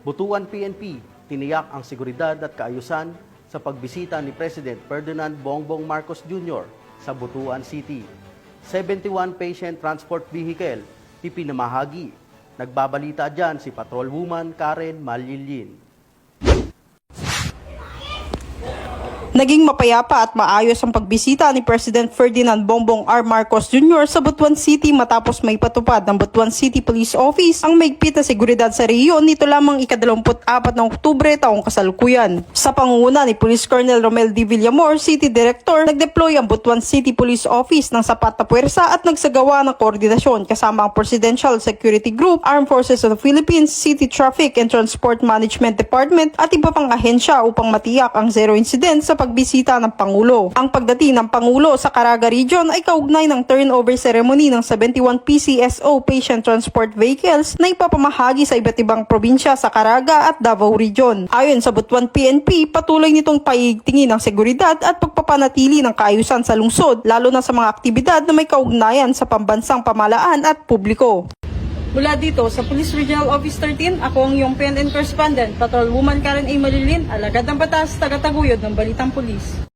Butuan PNP, tiniyak ang seguridad at kaayusan sa pagbisita ni President Ferdinand Bongbong Marcos Jr. sa Butuan City. 71 patient transport vehicle, ipinamahagi. Nagbabalita dyan si Patrolwoman Karen Malyilin. Naging mapayapa at maayos ang pagbisita ni President Ferdinand Bongbong R. Marcos Jr. sa Butuan City matapos may patupad ng Butuan City Police Office ang mahigpit na seguridad sa rehiyon nito lamang ika-24 ng Oktubre taong kasalukuyan. Sa pangunguna ni Police Colonel Romel D. Villamor, City Director, nagdeploy ang Butuan City Police Office ng sapat na puwersa at nagsagawa ng koordinasyon kasama ang Presidential Security Group, Armed Forces of the Philippines, City Traffic and Transport Management Department at iba pang ahensya upang matiyak ang zero incident sa pagbisita ng Pangulo. Ang pagdating ng Pangulo sa Caraga Region ay kaugnay ng turnover ceremony ng 71 PCSO patient transport vehicles na ipapamahagi sa iba't ibang probinsya sa Caraga at Davao Region. Ayon sa Butuan PNP, patuloy nitong paigtingin ang seguridad at pagpapanatili ng kaayusan sa lungsod, lalo na sa mga aktibidad na may kaugnayan sa pambansang pamahalaan at publiko. Mula dito sa Police Regional Office 13, ako ang iyong PNN correspondent, Patrolwoman Karen A. Malyilin, alagad ng batas, tagataguyod ng Balitang Pulis.